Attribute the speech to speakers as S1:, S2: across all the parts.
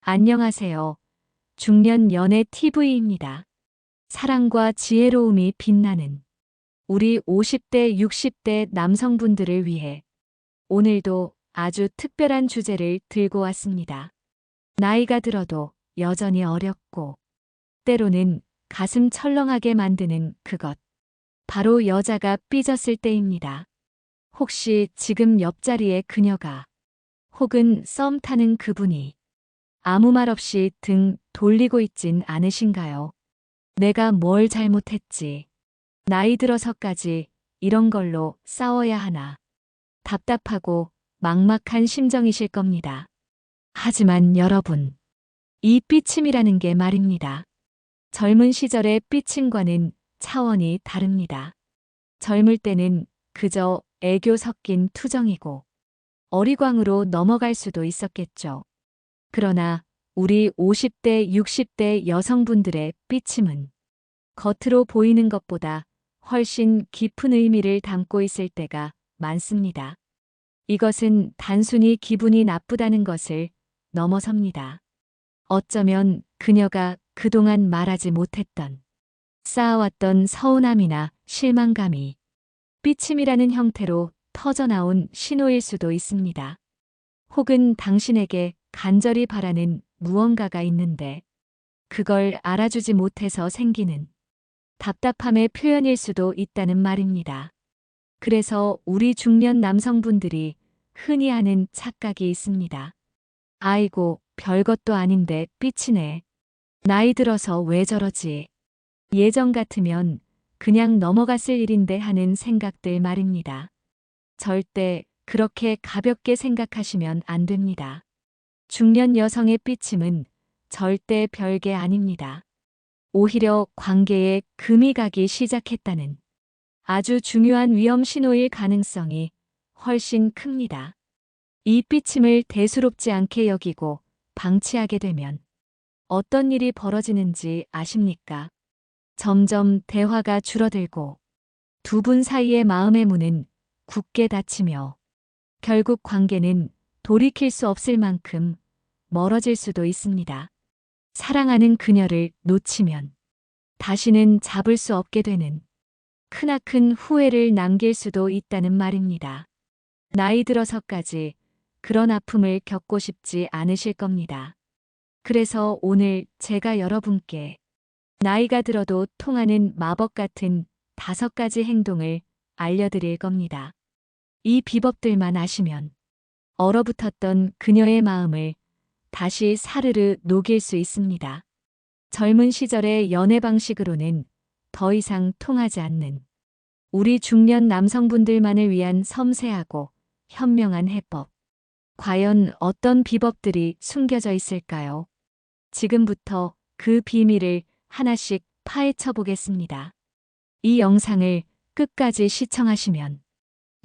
S1: 안녕하세요. 중년 연애 TV입니다. 사랑과 지혜로움이 빛나는 우리 50대, 60대 남성분들을 위해 오늘도 아주 특별한 주제를 들고 왔습니다. 나이가 들어도 여전히 어렵고 때로는 가슴 철렁하게 만드는 그것. 바로 여자가 삐졌을 때입니다. 혹시 지금 옆자리에 그녀가 혹은 썸 타는 그분이 아무 말 없이 등 돌리고 있진 않으신가요? 내가 뭘 잘못했지? 나이 들어서까지 이런 걸로 싸워야 하나? 답답하고 막막한 심정이실 겁니다. 하지만 여러분, 이 삐침이라는 게 말입니다. 젊은 시절의 삐침과는 차원이 다릅니다. 젊을 때는 그저 애교 섞인 투정이고 어리광으로 넘어갈 수도 있었겠죠. 그러나 우리 50대, 60대 여성분들의 삐침은 겉으로 보이는 것보다 훨씬 깊은 의미를 담고 있을 때가 많습니다. 이것은 단순히 기분이 나쁘다는 것을 넘어섭니다. 어쩌면 그녀가 그동안 말하지 못했던 쌓아왔던 서운함이나 실망감이 삐침이라는 형태로 터져나온 신호일 수도 있습니다. 혹은 당신에게 간절히 바라는 무언가가 있는데 그걸 알아주지 못해서 생기는 답답함의 표현일 수도 있다는 말입니다. 그래서 우리 중년 남성분들이 흔히 하는 착각이 있습니다. 아이고, 별것도 아닌데 삐치네. 나이 들어서 왜 저러지? 예전 같으면 그냥 넘어갔을 일인데 하는 생각들 말입니다. 절대 그렇게 가볍게 생각하시면 안 됩니다. 중년 여성의 삐침은 절대 별게 아닙니다. 오히려 관계에 금이 가기 시작했다는 아주 중요한 위험 신호일 가능성이 훨씬 큽니다. 이 삐침을 대수롭지 않게 여기고 방치하게 되면 어떤 일이 벌어지는지 아십니까? 점점 대화가 줄어들고 두 분 사이의 마음의 문은 굳게 닫히며 결국 관계는 돌이킬 수 없을 만큼 멀어질 수도 있습니다. 사랑하는 그녀를 놓치면 다시는 잡을 수 없게 되는 크나큰 후회를 남길 수도 있다는 말입니다. 나이 들어서까지 그런 아픔을 겪고 싶지 않으실 겁니다. 그래서 오늘 제가 여러분께 나이가 들어도 통하는 마법 같은 5가지 행동을 알려드릴 겁니다. 이 비법들만 아시면 얼어붙었던 그녀의 마음을 다시 사르르 녹일 수 있습니다. 젊은 시절의 연애 방식으로는 더 이상 통하지 않는 우리 중년 남성분들만을 위한 섬세하고 현명한 해법. 과연 어떤 비법들이 숨겨져 있을까요? 지금부터 그 비밀을 하나씩 파헤쳐 보겠습니다. 이 영상을 끝까지 시청하시면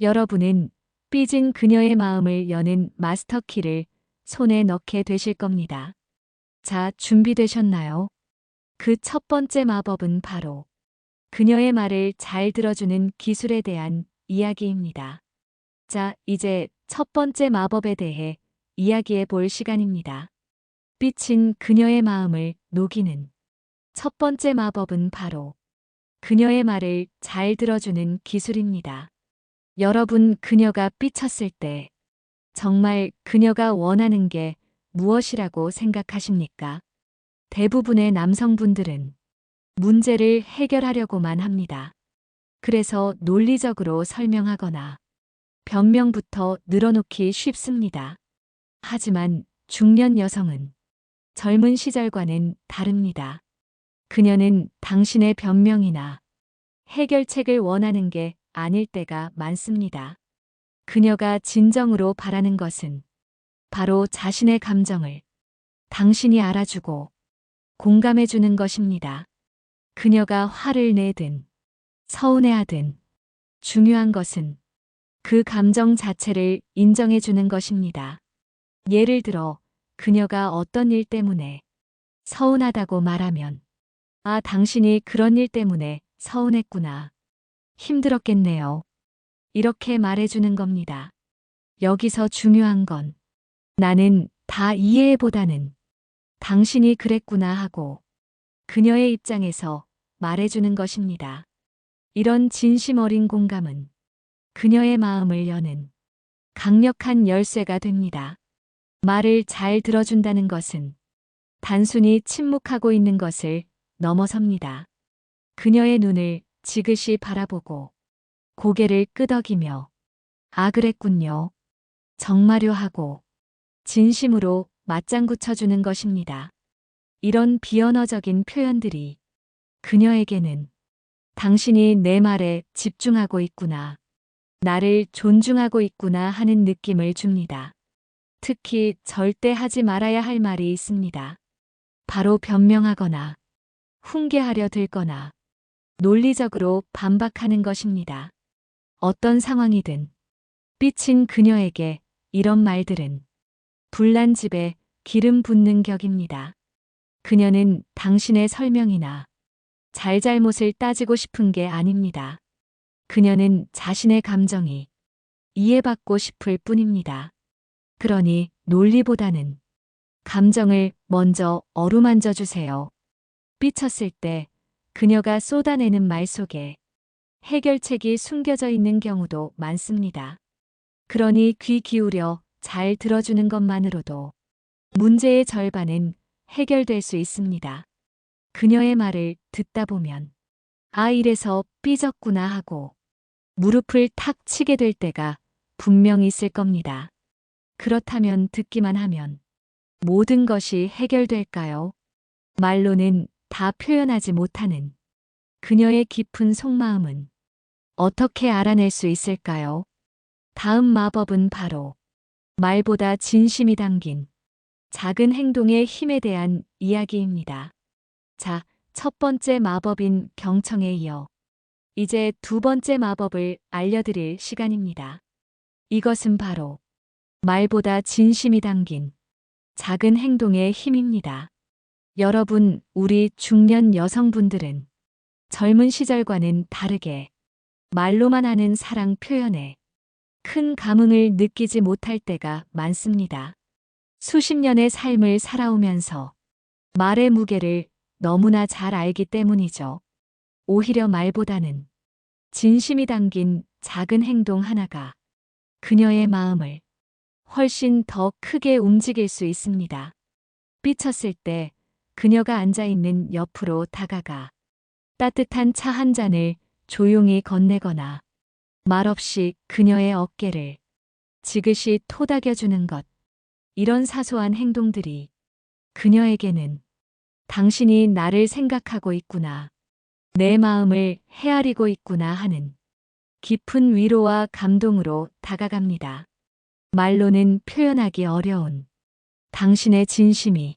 S1: 여러분은 삐진 그녀의 마음을 여는 마스터키를 손에 넣게 되실 겁니다. 자, 준비되셨나요? 그 첫 번째 마법은 바로 그녀의 말을 잘 들어주는 기술에 대한 이야기입니다. 자, 이제 첫 번째 마법에 대해 이야기해 볼 시간입니다. 삐친 그녀의 마음을 녹이는 첫 번째 마법은 바로 그녀의 말을 잘 들어주는 기술입니다. 여러분, 그녀가 삐쳤을 때 정말 그녀가 원하는 게 무엇이라고 생각하십니까? 대부분의 남성분들은 문제를 해결하려고만 합니다. 그래서 논리적으로 설명하거나 변명부터 늘어놓기 쉽습니다. 하지만 중년 여성은 젊은 시절과는 다릅니다. 그녀는 당신의 변명이나 해결책을 원하는 게 아닐 때가 많습니다. 그녀가 진정으로 바라는 것은 바로 자신의 감정을 당신이 알아주고 공감해주는 것입니다. 그녀가 화를 내든 서운해하든 중요한 것은 그 감정 자체를 인정해주는 것입니다. 예를 들어 그녀가 어떤 일 때문에 서운하다고 말하면 아, 당신이 그런 일 때문에 서운했구나. 힘들었겠네요. 이렇게 말해주는 겁니다. 여기서 중요한 건 나는 다 이해해보다는 당신이 그랬구나 하고 그녀의 입장에서 말해주는 것입니다. 이런 진심 어린 공감은 그녀의 마음을 여는 강력한 열쇠가 됩니다. 말을 잘 들어준다는 것은 단순히 침묵하고 있는 것을 넘어섭니다. 그녀의 눈을 지그시 바라보고 고개를 끄덕이며 아 그랬군요. 정말요 하고 진심으로 맞장구 쳐주는 것입니다. 이런 비언어적인 표현들이 그녀에게는 당신이 내 말에 집중하고 있구나, 나를 존중하고 있구나 하는 느낌을 줍니다. 특히 절대 하지 말아야 할 말이 있습니다. 바로 변명하거나 훈계하려 들거나 논리적으로 반박하는 것입니다. 어떤 상황이든 삐친 그녀에게 이런 말들은 불난 집에 기름 붓는 격입니다. 그녀는 당신의 설명이나 잘잘못을 따지고 싶은 게 아닙니다. 그녀는 자신의 감정이 이해받고 싶을 뿐입니다. 그러니 논리보다는 감정을 먼저 어루만져 주세요. 삐쳤을 때 그녀가 쏟아내는 말 속에 해결책이 숨겨져 있는 경우도 많습니다. 그러니 귀 기울여 잘 들어주는 것만으로도 문제의 절반은 해결될 수 있습니다. 그녀의 말을 듣다 보면 아 이래서 삐졌구나 하고 무릎을 탁 치게 될 때가 분명 있을 겁니다. 그렇다면 듣기만 하면 모든 것이 해결될까요? 말로는 다 표현하지 못하는 그녀의 깊은 속마음은 어떻게 알아낼 수 있을까요? 다음 마법은 바로 말보다 진심이 담긴 작은 행동의 힘에 대한 이야기입니다. 자, 첫 번째 마법인 경청에 이어 이제 두 번째 마법을 알려드릴 시간입니다. 이것은 바로 말보다 진심이 담긴 작은 행동의 힘입니다. 여러분, 우리 중년 여성분들은 젊은 시절과는 다르게 말로만 하는 사랑 표현에 큰 감흥을 느끼지 못할 때가 많습니다. 수십 년의 삶을 살아오면서 말의 무게를 너무나 잘 알기 때문이죠. 오히려 말보다는 진심이 담긴 작은 행동 하나가 그녀의 마음을 훨씬 더 크게 움직일 수 있습니다. 삐쳤을 때 그녀가 앉아있는 옆으로 다가가 따뜻한 차 한 잔을 조용히 건네거나 말없이 그녀의 어깨를 지그시 토닥여주는 것. 이런 사소한 행동들이 그녀에게는 당신이 나를 생각하고 있구나, 내 마음을 헤아리고 있구나 하는 깊은 위로와 감동으로 다가갑니다. 말로는 표현하기 어려운 당신의 진심이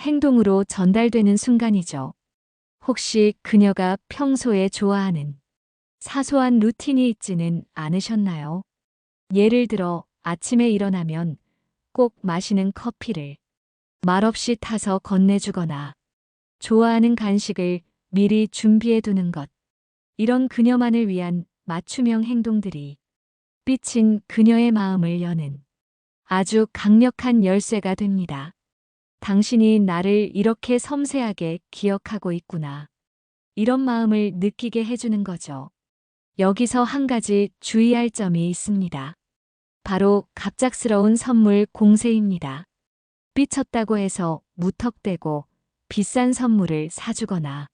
S1: 행동으로 전달되는 순간이죠. 혹시 그녀가 평소에 좋아하는 사소한 루틴이 있지는 않으셨나요? 예를 들어 아침에 일어나면 꼭 마시는 커피를 말없이 타서 건네주거나 좋아하는 간식을 미리 준비해 두는 것. 이런 그녀만을 위한 맞춤형 행동들이 삐친 그녀의 마음을 여는 아주 강력한 열쇠가 됩니다. 당신이 나를 이렇게 섬세하게 기억하고 있구나, 이런 마음을 느끼게 해주는 거죠. 여기서 한 가지 주의할 점이 있습니다. 바로 갑작스러운 선물 공세입니다. 삐쳤다고 해서 무턱대고 비싼 선물을 사주거나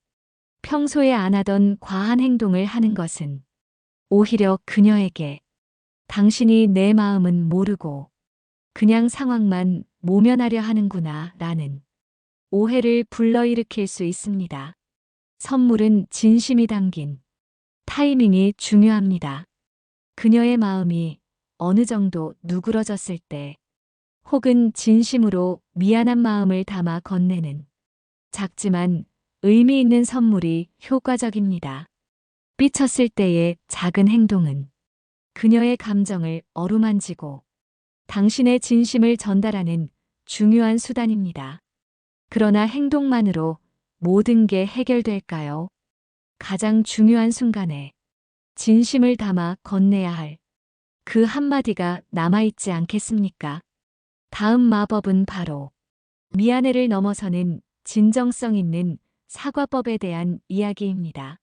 S1: 평소에 안 하던 과한 행동을 하는 것은 오히려 그녀에게 당신이 내 마음은 모르고 그냥 상황만 모면하려 하는구나 라는 오해를 불러일으킬 수 있습니다. 선물은 진심이 담긴 타이밍이 중요합니다. 그녀의 마음이 어느 정도 누그러졌을 때 혹은 진심으로 미안한 마음을 담아 건네는 작지만 의미 있는 선물이 효과적입니다. 삐쳤을 때의 작은 행동은 그녀의 감정을 어루만지고 당신의 진심을 전달하는 중요한 수단입니다. 그러나 행동만으로 모든 게 해결될까요? 가장 중요한 순간에 진심을 담아 건네야 할 그 한마디가 남아있지 않겠습니까? 다음 마법은 바로 미안해를 넘어서는 진정성 있는 사과법에 대한 이야기입니다.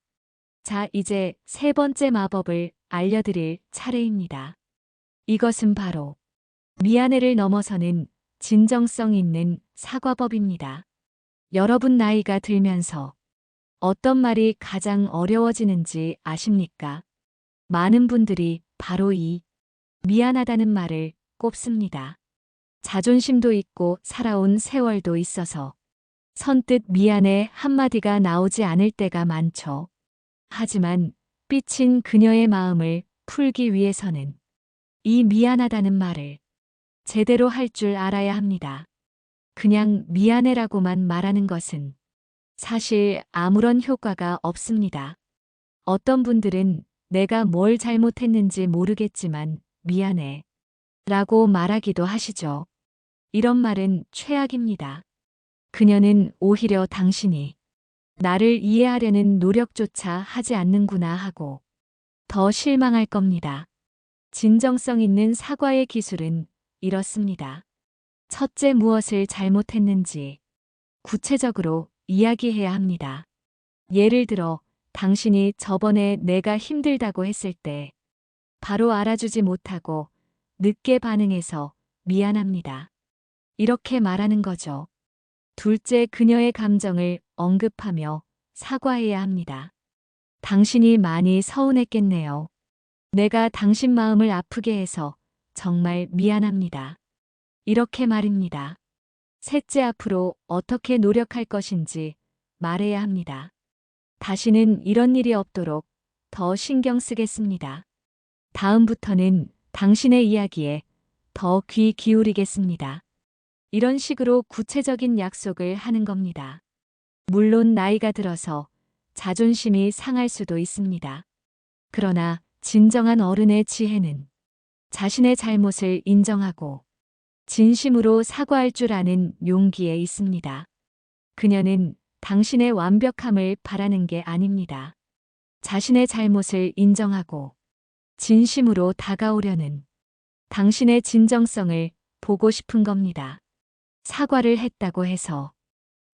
S1: 자, 이제 세 번째 마법을 알려드릴 차례입니다. 이것은 바로 미안해를 넘어서는 진정성 있는 사과법입니다. 여러분 나이가 들면서 어떤 말이 가장 어려워지는지 아십니까? 많은 분들이 바로 이 미안하다는 말을 꼽습니다. 자존심도 있고 살아온 세월도 있어서 선뜻 미안해 한마디가 나오지 않을 때가 많죠. 하지만 삐친 그녀의 마음을 풀기 위해서는 이 미안하다는 말을 제대로 할 줄 알아야 합니다. 그냥 미안해라고만 말하는 것은 사실 아무런 효과가 없습니다. 어떤 분들은 내가 뭘 잘못했는지 모르겠지만 미안해 라고 말하기도 하시죠. 이런 말은 최악입니다. 그녀는 오히려 당신이 나를 이해하려는 노력조차 하지 않는구나 하고 더 실망할 겁니다. 진정성 있는 사과의 기술은 이렇습니다. 첫째, 무엇을 잘못했는지 구체적으로 이야기해야 합니다. 예를 들어, 당신이 저번에 내가 힘들다고 했을 때 바로 알아주지 못하고 늦게 반응해서 미안합니다. 이렇게 말하는 거죠. 둘째, 그녀의 감정을 언급하며 사과해야 합니다. 당신이 많이 서운했겠네요. 내가 당신 마음을 아프게 해서 정말 미안합니다. 이렇게 말입니다. 셋째, 앞으로 어떻게 노력할 것인지 말해야 합니다. 다시는 이런 일이 없도록 더 신경 쓰겠습니다. 다음부터는 당신의 이야기에 더 귀 기울이겠습니다. 이런 식으로 구체적인 약속을 하는 겁니다. 물론 나이가 들어서 자존심이 상할 수도 있습니다. 그러나 진정한 어른의 지혜는 자신의 잘못을 인정하고 진심으로 사과할 줄 아는 용기에 있습니다. 그녀는 당신의 완벽함을 바라는 게 아닙니다. 자신의 잘못을 인정하고 진심으로 다가오려는 당신의 진정성을 보고 싶은 겁니다. 사과를 했다고 해서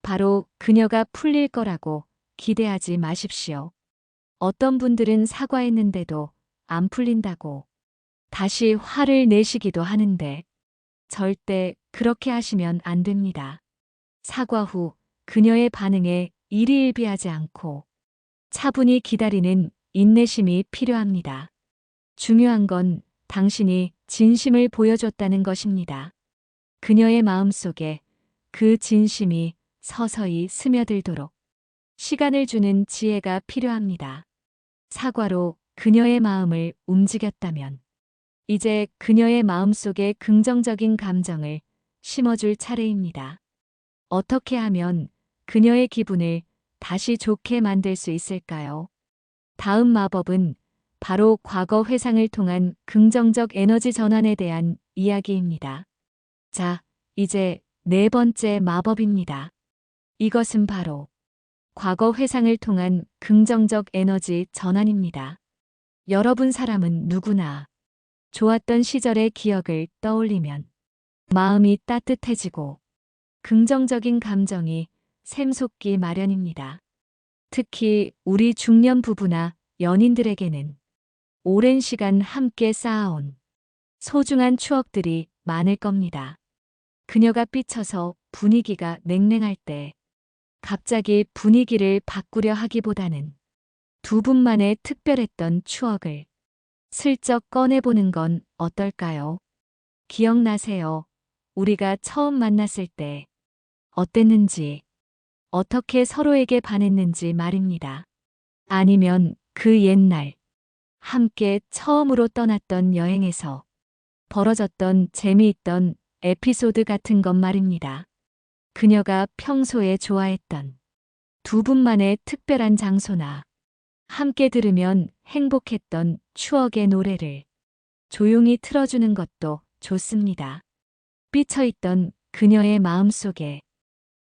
S1: 바로 그녀가 풀릴 거라고 기대하지 마십시오. 어떤 분들은 사과했는데도 안 풀린다고 다시 화를 내시기도 하는데 절대 그렇게 하시면 안 됩니다. 사과 후 그녀의 반응에 일희일비하지 않고 차분히 기다리는 인내심이 필요합니다. 중요한 건 당신이 진심을 보여줬다는 것입니다. 그녀의 마음속에 그 진심이 서서히 스며들도록 시간을 주는 지혜가 필요합니다. 사과로 그녀의 마음을 움직였다면 이제 그녀의 마음속에 긍정적인 감정을 심어줄 차례입니다. 어떻게 하면 그녀의 기분을 다시 좋게 만들 수 있을까요? 다음 마법은 바로 과거 회상을 통한 긍정적 에너지 전환에 대한 이야기입니다. 자, 이제 네 번째 마법입니다. 이것은 바로 과거 회상을 통한 긍정적 에너지 전환입니다. 여러분 사람은 누구나 좋았던 시절의 기억을 떠올리면 마음이 따뜻해지고 긍정적인 감정이 샘솟기 마련입니다. 특히 우리 중년 부부나 연인들에게는 오랜 시간 함께 쌓아온 소중한 추억들이 많을 겁니다. 그녀가 삐쳐서 분위기가 냉랭할 때 갑자기 분위기를 바꾸려 하기보다는 두 분만의 특별했던 추억을 슬쩍 꺼내보는 건 어떨까요? 기억나세요? 우리가 처음 만났을 때 어땠는지, 어떻게 서로에게 반했는지 말입니다. 아니면 그 옛날, 함께 처음으로 떠났던 여행에서 벌어졌던 재미있던 에피소드 같은 것 말입니다. 그녀가 평소에 좋아했던 두 분만의 특별한 장소나 함께 들으면 행복했던 추억의 노래를 조용히 틀어주는 것도 좋습니다. 삐쳐있던 그녀의 마음속에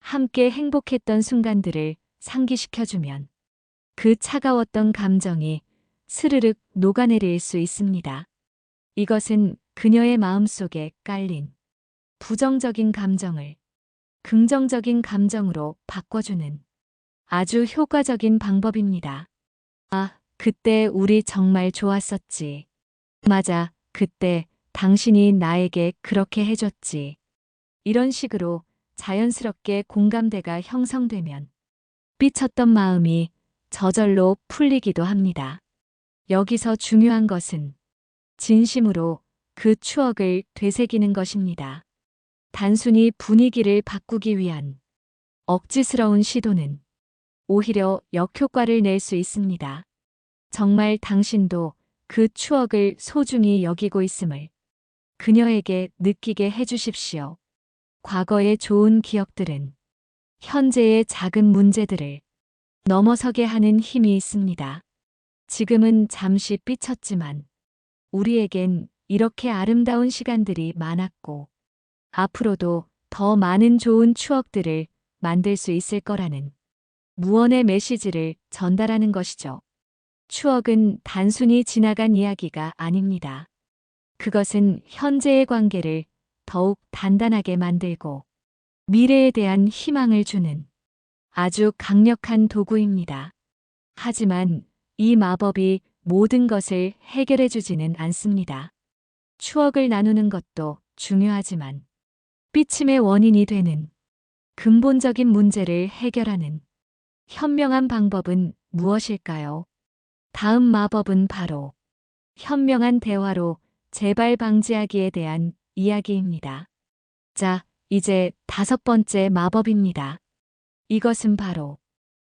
S1: 함께 행복했던 순간들을 상기시켜주면 그 차가웠던 감정이 스르륵 녹아내릴 수 있습니다. 이것은 그녀의 마음속에 깔린 부정적인 감정을 긍정적인 감정으로 바꿔주는 아주 효과적인 방법입니다. 아, 그때 우리 정말 좋았었지. 맞아, 그때 당신이 나에게 그렇게 해줬지. 이런 식으로 자연스럽게 공감대가 형성되면 삐쳤던 마음이 저절로 풀리기도 합니다. 여기서 중요한 것은 진심으로 그 추억을 되새기는 것입니다. 단순히 분위기를 바꾸기 위한 억지스러운 시도는 오히려 역효과를 낼 수 있습니다. 정말 당신도 그 추억을 소중히 여기고 있음을 그녀에게 느끼게 해주십시오. 과거의 좋은 기억들은 현재의 작은 문제들을 넘어서게 하는 힘이 있습니다. 지금은 잠시 삐쳤지만 우리에겐 이렇게 아름다운 시간들이 많았고 앞으로도 더 많은 좋은 추억들을 만들 수 있을 거라는 무언의 메시지를 전달하는 것이죠. 추억은 단순히 지나간 이야기가 아닙니다. 그것은 현재의 관계를 더욱 단단하게 만들고 미래에 대한 희망을 주는 아주 강력한 도구입니다. 하지만 이 마법이 모든 것을 해결해 주지는 않습니다. 추억을 나누는 것도 중요하지만 삐침의 원인이 되는 근본적인 문제를 해결하는 현명한 방법은 무엇일까요? 다음 마법은 바로 현명한 대화로 재발 방지하기에 대한 이야기입니다. 자, 이제 5번째 마법입니다. 이것은 바로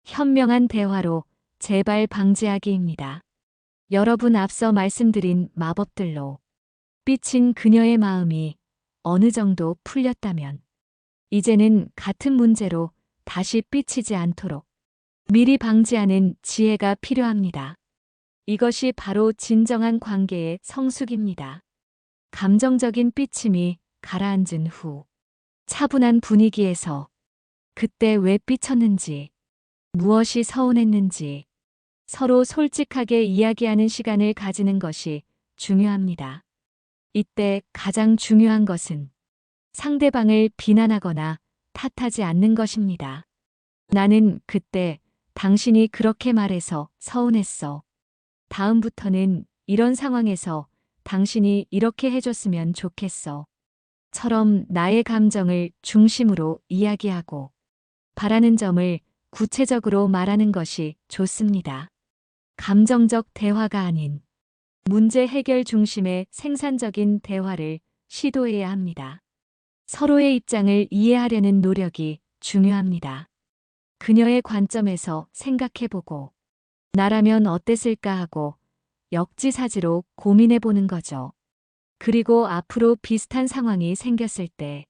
S1: 현명한 대화로 재발 방지하기입니다. 여러분 앞서 말씀드린 마법들로 삐친 그녀의 마음이 어느 정도 풀렸다면 이제는 같은 문제로 다시 삐치지 않도록 미리 방지하는 지혜가 필요합니다. 이것이 바로 진정한 관계의 성숙입니다. 감정적인 삐침이 가라앉은 후 차분한 분위기에서 그때 왜 삐쳤는지, 무엇이 서운했는지 서로 솔직하게 이야기하는 시간을 가지는 것이 중요합니다. 이때 가장 중요한 것은 상대방을 비난하거나 탓하지 않는 것입니다. 나는 그때 당신이 그렇게 말해서 서운했어. 다음부터는 이런 상황에서 당신이 이렇게 해줬으면 좋겠어. 처럼 나의 감정을 중심으로 이야기하고 바라는 점을 구체적으로 말하는 것이 좋습니다. 감정적 대화가 아닌 문제 해결 중심의 생산적인 대화를 시도해야 합니다. 서로의 입장을 이해하려는 노력이 중요합니다. 그녀의 관점에서 생각해보고 나라면 어땠을까 하고 역지사지로 고민해보는 거죠. 그리고 앞으로 비슷한 상황이 생겼을 때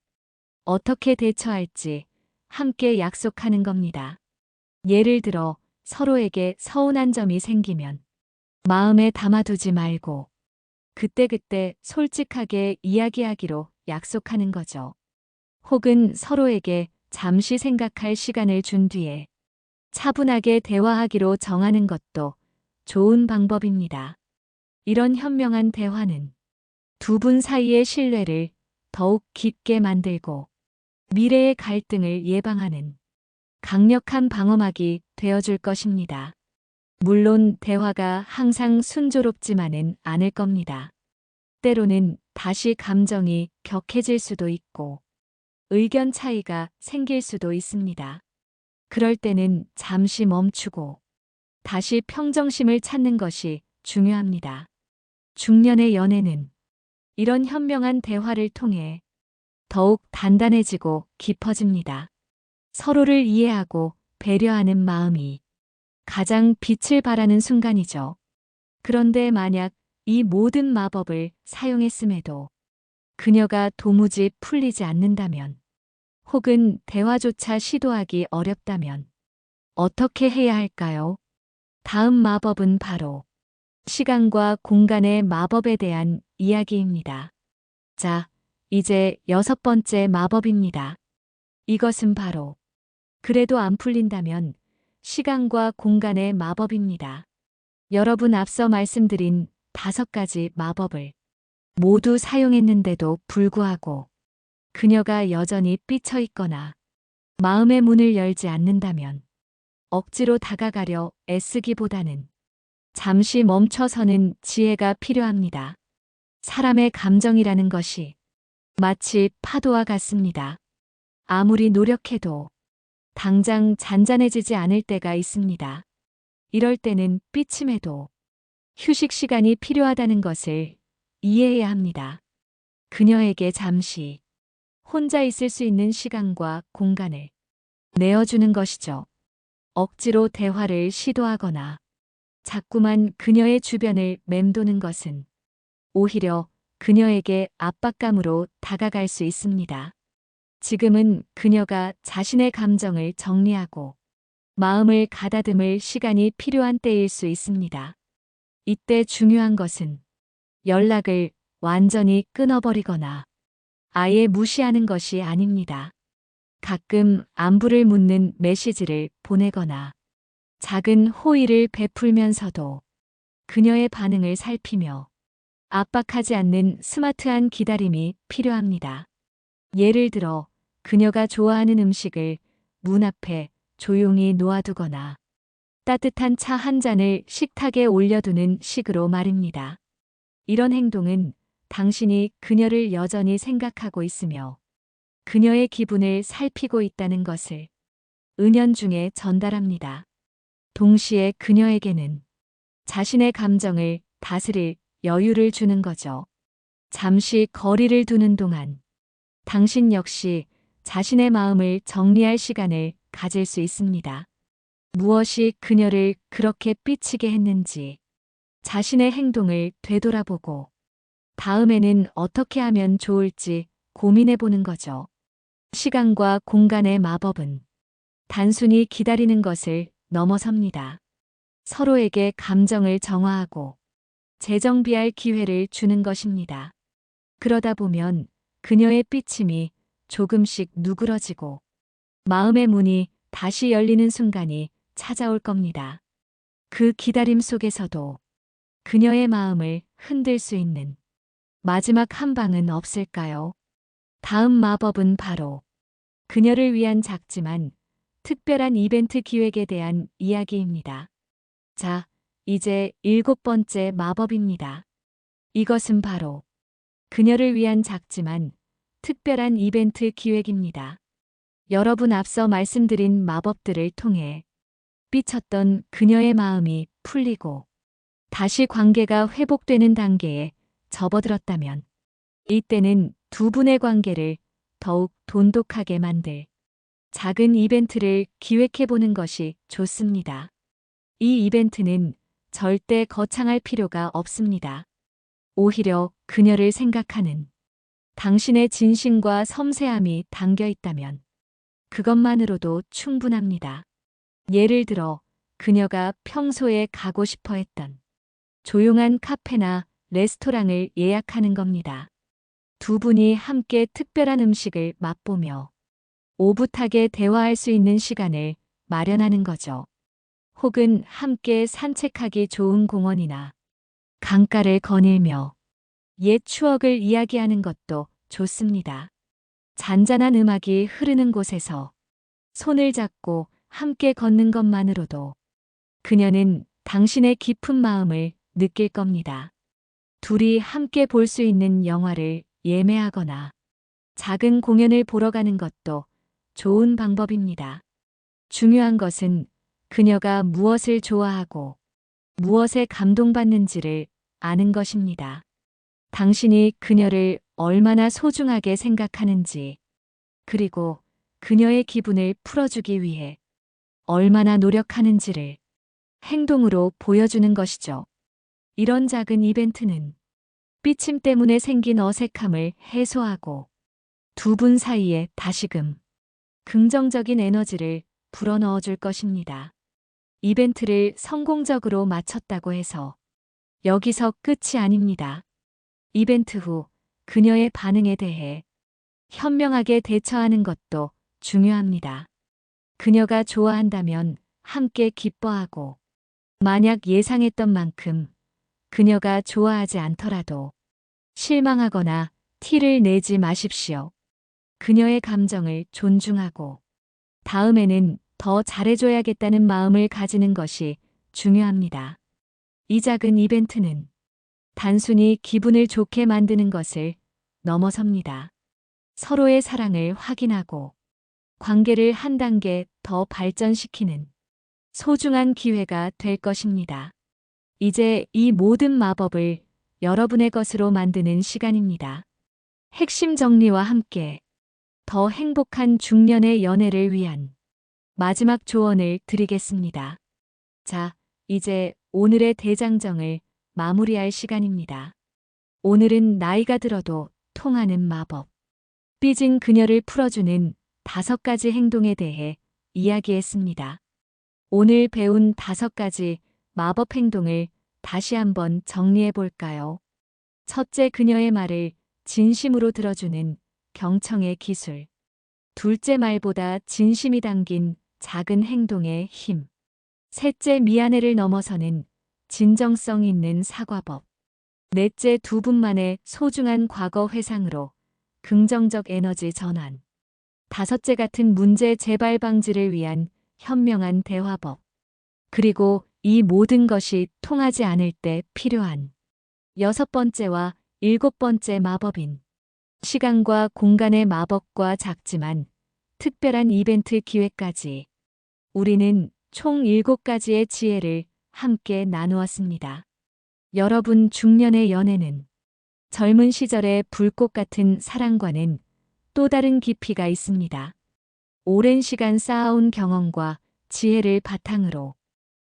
S1: 어떻게 대처할지 함께 약속하는 겁니다. 예를 들어 서로에게 서운한 점이 생기면 마음에 담아두지 말고 그때그때 솔직하게 이야기하기로 약속하는 거죠. 혹은 서로에게 잠시 생각할 시간을 준 뒤에 차분하게 대화하기로 정하는 것도 좋은 방법입니다. 이런 현명한 대화는 두 분 사이의 신뢰를 더욱 깊게 만들고 미래의 갈등을 예방하는 강력한 방어막이 되어줄 것입니다. 물론 대화가 항상 순조롭지만은 않을 겁니다. 때로는 다시 감정이 격해질 수도 있고 의견 차이가 생길 수도 있습니다. 그럴 때는 잠시 멈추고 다시 평정심을 찾는 것이 중요합니다. 중년의 연애는 이런 현명한 대화를 통해 더욱 단단해지고 깊어집니다. 서로를 이해하고 배려하는 마음이 가장 빛을 발하는 순간이죠. 그런데 만약 이 모든 마법을 사용했음에도 그녀가 도무지 풀리지 않는다면, 혹은 대화조차 시도하기 어렵다면 어떻게 해야 할까요? 다음 마법은 바로 시간과 공간의 마법에 대한 이야기입니다. 자, 이제 6번째 마법입니다. 이것은 바로 그래도 안 풀린다면 시간과 공간의 마법입니다. 여러분 앞서 말씀드린 5가지 마법을 모두 사용했는데도 불구하고 그녀가 여전히 삐쳐 있거나 마음의 문을 열지 않는다면 억지로 다가가려 애쓰기보다는 잠시 멈춰서는 지혜가 필요합니다. 사람의 감정이라는 것이 마치 파도와 같습니다. 아무리 노력해도 당장 잔잔해지지 않을 때가 있습니다. 이럴 때는 삐침해도 휴식 시간이 필요하다는 것을 이해해야 합니다. 그녀에게 잠시 혼자 있을 수 있는 시간과 공간을 내어주는 것이죠. 억지로 대화를 시도하거나 자꾸만 그녀의 주변을 맴도는 것은 오히려 그녀에게 압박감으로 다가갈 수 있습니다. 지금은 그녀가 자신의 감정을 정리하고 마음을 가다듬을 시간이 필요한 때일 수 있습니다. 이때 중요한 것은 연락을 완전히 끊어버리거나 아예 무시하는 것이 아닙니다. 가끔 안부를 묻는 메시지를 보내거나 작은 호의를 베풀면서도 그녀의 반응을 살피며 압박하지 않는 스마트한 기다림이 필요합니다. 예를 들어 그녀가 좋아하는 음식을 문 앞에 조용히 놓아두거나 따뜻한 차 한 잔을 식탁에 올려두는 식으로 말입니다. 이런 행동은 당신이 그녀를 여전히 생각하고 있으며 그녀의 기분을 살피고 있다는 것을 은연중에 전달합니다. 동시에 그녀에게는 자신의 감정을 다스릴 여유를 주는 거죠. 잠시 거리를 두는 동안 당신 역시 자신의 마음을 정리할 시간을 가질 수 있습니다. 무엇이 그녀를 그렇게 삐치게 했는지 자신의 행동을 되돌아보고 다음에는 어떻게 하면 좋을지 고민해 보는 거죠. 시간과 공간의 마법은 단순히 기다리는 것을 넘어섭니다. 서로에게 감정을 정화하고 재정비할 기회를 주는 것입니다. 그러다 보면 그녀의 삐침이 조금씩 누그러지고 마음의 문이 다시 열리는 순간이 찾아올 겁니다. 그 기다림 속에서도 그녀의 마음을 흔들 수 있는 마지막 한 방은 없을까요? 다음 마법은 바로 그녀를 위한 작지만 특별한 이벤트 기획에 대한 이야기입니다. 자, 이제 7번째 마법입니다. 이것은 바로 그녀를 위한 작지만 특별한 이벤트 기획입니다. 여러분 앞서 말씀드린 마법들을 통해 삐쳤던 그녀의 마음이 풀리고 다시 관계가 회복되는 단계에 접어들었다면 이때는 두 분의 관계를 더욱 돈독하게 만들 작은 이벤트를 기획해보는 것이 좋습니다. 이 이벤트는 절대 거창할 필요가 없습니다. 오히려 그녀를 생각하는 당신의 진심과 섬세함이 담겨 있다면 그것만으로도 충분합니다. 예를 들어 그녀가 평소에 가고 싶어 했던 조용한 카페나 레스토랑을 예약하는 겁니다. 두 분이 함께 특별한 음식을 맛보며 오붓하게 대화할 수 있는 시간을 마련하는 거죠. 혹은 함께 산책하기 좋은 공원이나 강가를 거닐며 옛 추억을 이야기하는 것도 좋습니다. 잔잔한 음악이 흐르는 곳에서 손을 잡고 함께 걷는 것만으로도 그녀는 당신의 깊은 마음을 느낄 겁니다. 둘이 함께 볼 수 있는 영화를 예매하거나 작은 공연을 보러 가는 것도 좋은 방법입니다. 중요한 것은 그녀가 무엇을 좋아하고 무엇에 감동받는지를 아는 것입니다. 당신이 그녀를 얼마나 소중하게 생각하는지, 그리고 그녀의 기분을 풀어주기 위해 얼마나 노력하는지를 행동으로 보여주는 것이죠. 이런 작은 이벤트는 삐침 때문에 생긴 어색함을 해소하고 두 분 사이에 다시금 긍정적인 에너지를 불어넣어 줄 것입니다. 이벤트를 성공적으로 마쳤다고 해서 여기서 끝이 아닙니다. 이벤트 후 그녀의 반응에 대해 현명하게 대처하는 것도 중요합니다. 그녀가 좋아한다면 함께 기뻐하고, 만약 예상했던 만큼 그녀가 좋아하지 않더라도 실망하거나 티를 내지 마십시오. 그녀의 감정을 존중하고 다음에는 더 잘해줘야겠다는 마음을 가지는 것이 중요합니다. 이 작은 이벤트는 단순히 기분을 좋게 만드는 것을 넘어섭니다. 서로의 사랑을 확인하고 관계를 한 단계 더 발전시키는 소중한 기회가 될 것입니다. 이제 이 모든 마법을 여러분의 것으로 만드는 시간입니다. 핵심 정리와 함께 더 행복한 중년의 연애를 위한 마지막 조언을 드리겠습니다. 자, 이제 오늘의 대장정을 마무리할 시간입니다. 오늘은 나이가 들어도 통하는 마법, 삐진 그녀를 풀어주는 5가지 행동에 대해 이야기했습니다. 오늘 배운 5가지 마법 행동을 다시 한번 정리해 볼까요? 첫째, 그녀의 말을 진심으로 들어주는 경청의 기술. 둘째, 말보다 진심이 담긴 작은 행동의 힘. 셋째, 미안해를 넘어서는 진정성 있는 사과법. 넷째, 두 분만의 소중한 과거 회상으로 긍정적 에너지 전환. 다섯째, 같은 문제 재발 방지를 위한 현명한 대화법. 그리고 이 모든 것이 통하지 않을 때 필요한 6번째와 7번째 마법인 시간과 공간의 마법과 작지만 특별한 이벤트 기회까지 우리는 총 7가지의 지혜를 함께 나누었습니다. 여러분, 중년의 연애는 젊은 시절의 불꽃 같은 사랑과는 또 다른 깊이가 있습니다. 오랜 시간 쌓아온 경험과 지혜를 바탕으로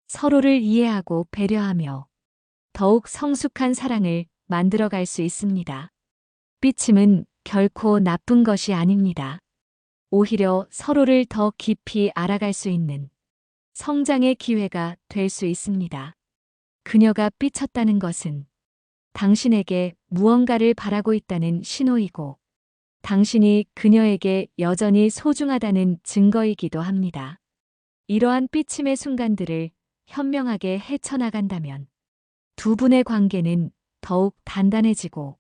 S1: 서로를 이해하고 배려하며 더욱 성숙한 사랑을 만들어갈 수 있습니다. 삐침은 결코 나쁜 것이 아닙니다. 오히려 서로를 더 깊이 알아갈 수 있는 성장의 기회가 될 수 있습니다. 그녀가 삐쳤다는 것은 당신에게 무언가를 바라고 있다는 신호이고, 당신이 그녀에게 여전히 소중하다는 증거이기도 합니다. 이러한 삐침의 순간들을 현명하게 헤쳐나간다면 두 분의 관계는 더욱 단단해지고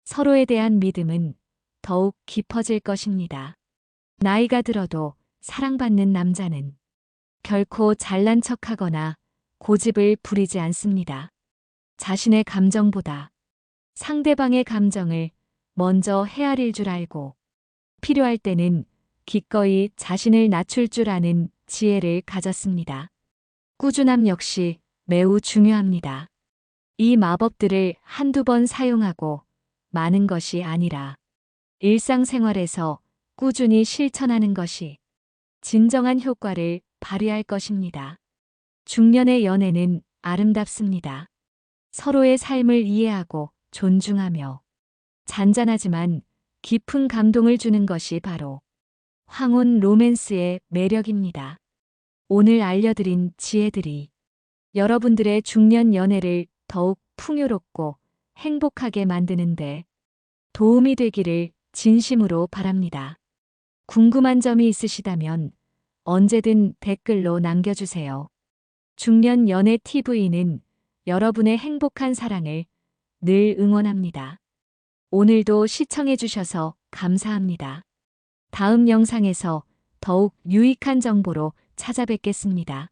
S1: 서로에 대한 믿음은 더욱 깊어질 것입니다. 나이가 들어도 사랑받는 남자는 결코 잘난 척하거나 고집을 부리지 않습니다. 자신의 감정보다 상대방의 감정을 먼저 헤아릴 줄 알고 필요할 때는 기꺼이 자신을 낮출 줄 아는 지혜를 가졌습니다. 꾸준함 역시 매우 중요합니다. 이 마법들을 한두 번 사용하고 많은 것이 아니라 일상생활에서 꾸준히 실천하는 것이 진정한 효과를 발휘할 것입니다. 중년의 연애는 아름답습니다. 서로의 삶을 이해하고 존중하며 잔잔하지만 깊은 감동을 주는 것이 바로 황혼 로맨스의 매력입니다. 오늘 알려드린 지혜들이 여러분들의 중년 연애를 더욱 풍요롭고 행복하게 만드는데 도움이 되기를 진심으로 바랍니다. 궁금한 점이 있으시다면 언제든 댓글로 남겨주세요. 중년 연애 TV는 여러분의 행복한 사랑을 늘 응원합니다. 오늘도 시청해주셔서 감사합니다. 다음 영상에서 더욱 유익한 정보로 찾아뵙겠습니다.